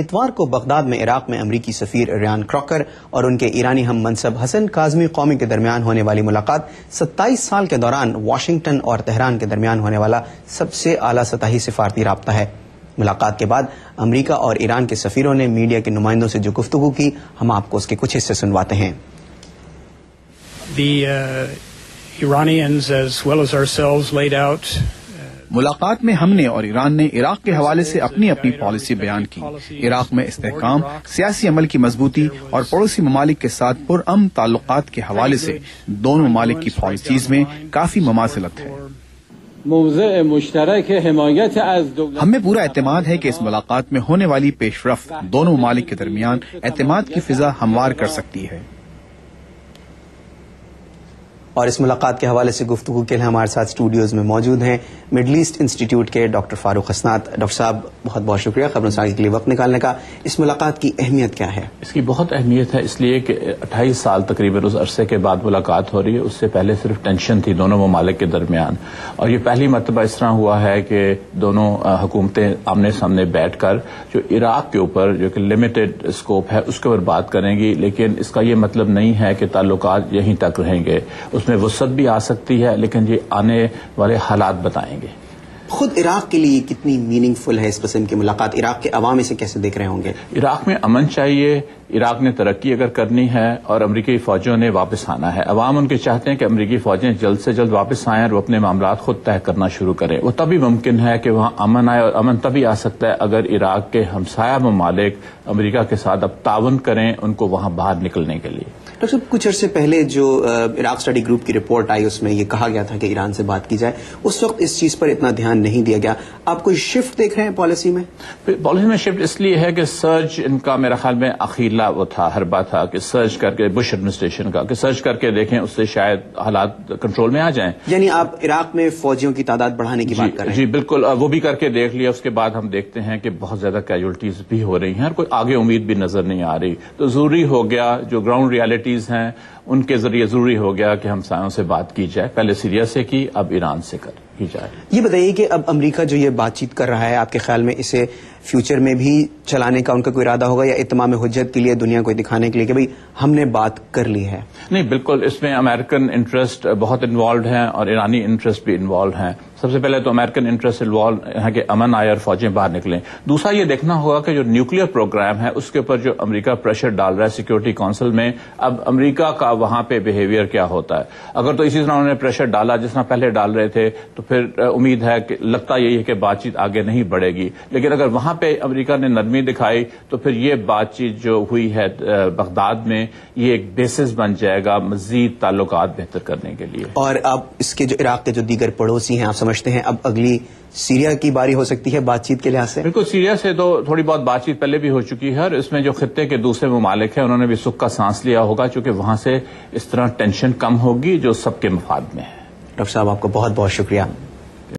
اتوار کو بغداد میں عراق میں امریکی سفیر ریان کراکر اور ان کے ایرانی ہم منصب حسن کاظمی قومی کے درمیان ہونے والی ملاقات 27 سال کے دوران واشنگٹن اور تہران کے درمیان ہونے والا سب سے اعلیٰ سطحی سفارتی رابطہ ہے۔ ملاقات کے بعد امریکہ اور ایران کے سفیروں نے میڈیا کے نمائندوں سے جو گفتگو کی، ہم آپ کو اس کے کچھ حصے سنواتے ہیں۔ Iranians as well as ourselves laid out ملاقات میں ہم نے اور ایران نے عراق کے حوالے سے اپنی اپنی پالیسی بیان کی۔ عراق میں استحکام، سیاسی عمل کی مضبوطی اور پڑوسی ممالک کے ساتھ پرامن تعلقات کے حوالے سے دونوں ممالک کی پالیسیز میں کافی مماثلت ہے۔ ہمیں پورا اعتماد ہے کہ اس ملاقات میں ہونے والی پیش رفت دونوں ممالک کے درمیان اعتماد کی فضا ہموار کر سکتی ہے۔ اور اس ملاقات کے حوالے سے گفتگو کے لیے ہمارے ساتھ اسٹوڈیوز میں موجود ہیں مڈل ایسٹ انسٹیٹیوٹ کے ڈاکٹر فاروق حسنات۔ ڈاکٹر صاحب بہت بہت شکریہ خبرنگار کے لیے وقت نکالنے کا۔ اس ملاقات کی اہمیت کیا ہے؟ اس کی بہت اہمیت ہے، اس لیے کہ 28 سال تقریباً اس عرصے کے بعد ملاقات ہو رہی ہے۔ اس سے پہلے صرف ٹینشن تھی دونوں ممالک کے درمیان، اور یہ پہلی مرتبہ اس طرح ہوا ہے کہ دونوں حکومتیں آمنے سامنے بیٹھ کر جو عراق کے اوپر جو کہ لمیٹڈ اسکوپ ہے اس کے اوپر بات کریں گی، لیکن اس کا یہ مطلب نہیں ہے کہ تعلقات یہیں تک رہیں گے۔ اس میں وسعت بھی آ سکتی ہے، لیکن یہ آنے والے حالات بتائیں گے۔ خود عراق کے لیے کتنی میننگ فل ہے اس قسم کی ملاقات؟ عراق کے عوام اسے کیسے دیکھ رہے ہوں گے؟ عراق میں امن چاہیے، عراق نے ترقی اگر کرنی ہے اور امریکی فوجوں نے واپس آنا ہے۔ عوام ان کے چاہتے ہیں کہ امریکی فوجیں جلد سے جلد واپس آئیں اور وہ اپنے معاملات خود طے کرنا شروع کریں۔ وہ تبھی ممکن ہے کہ وہاں امن آئے، اور امن تبھی آ سکتا ہے اگر عراق کے ہمسایہ ممالک امریکہ کے ساتھ اب تعاون کریں ان کو وہاں باہر نکلنے کے لیے۔ ڈاکٹر صاحب، کچھ عرصے پہلے جو عراق اسٹڈی گروپ کی رپورٹ آئی اس میں یہ کہا گیا تھا کہ ایران سے بات کی جائے، اس وقت اس چیز پر اتنا دھیان نہیں دیا گیا۔ آپ کوئی شفٹ دیکھ رہے ہیں پالیسی میں؟ پالیسی میں شفٹ اس لیے ہے کہ سرچ ان کا میرا خیال میں اخیرلا وہ تھا، حربہ تھا کہ سرچ کر کے بش ایڈمنسٹریشن کا کہ سرچ کر کے دیکھیں، اس سے شاید حالات کنٹرول میں آ جائیں۔ یعنی آپ عراق میں فوجیوں کی تعداد بڑھانے کی بات کر رہے ہیں؟ جی بالکل، وہ بھی کر کے دیکھ لیا۔ اس کے بعد ہم دیکھتے ہیں کہ بہت زیادہ کیجولٹیز بھی ہو رہی ہیں اور کوئی آگے امید بھی نظر نہیں آ رہی، تو ضروری ہو گیا جو گراؤنڈ ریالٹیز ہیں ان کے ذریعے ضروری ہو گیا کہ ہم سایوں سے بات کی جائے۔ پہلے سیریا سے کی، اب ایران سے کی جائے۔ یہ بتائیے کہ اب امریکہ جو یہ بات چیت کر رہا ہے، آپ کے خیال میں اسے فیوچر میں بھی چلانے کا ان کا کوئی ارادہ ہوگا، یا اتمام حجت کے لیے دنیا کو دکھانے کے لیے کہ بھئی ہم نے بات کر لی ہے؟ نہیں، بالکل اس میں امریکن انٹرسٹ بہت انوالوڈ ہیں اور ایرانی انٹرسٹ بھی انوالوڈ ہیں۔ سب سے پہلے تو امریکن انٹرسٹ انوالوڈ ہے کہ امن آئے اور فوجیں باہر نکلیں۔ دوسرا یہ دیکھنا ہوگا کہ جو نیوکلیر پروگرام ہے اس کے اوپر جو امریکہ پریشر ڈال رہا ہے سیکورٹی کونسل میں، اب امریکہ کا وہاں پہ بیہیویئر کیا ہوتا ہے۔ اگر تو اسی طرح انہوں نے پریشر ڈالا جس طرح پہلے ڈال رہے تھے تو پھر امید ہے کہ لگتا یہی ہے کہ بات چیت آگے نہیں بڑھے گی، لیکن اگر وہاں پہ امریکہ نے نرمی دکھائی تو پھر یہ بات چیت جو ہوئی ہے بغداد میں یہ ایک بیسس بن جائے گا مزید تعلقات بہتر کرنے کے لیے۔ اور اب اس کے جو عراق کے جو دیگر پڑوسی ہیں، آپ سمجھتے ہیں اب اگلی سیریا کی باری ہو سکتی ہے بات چیت کے لحاظ سے؟ بالکل، سیریا سے تو تھوڑی بہت بات چیت پہلے بھی ہو چکی ہے، اور اس میں جو خطے کے دوسرے ممالک ہیں انہوں نے بھی سکھ کا سانس لیا ہوگا، چونکہ وہاں سے اس طرح ٹینشن کم ہوگی جو سب کے مفاد میں ہے۔ ڈاکٹر صاحب آپ کو بہت بہت شکریہ۔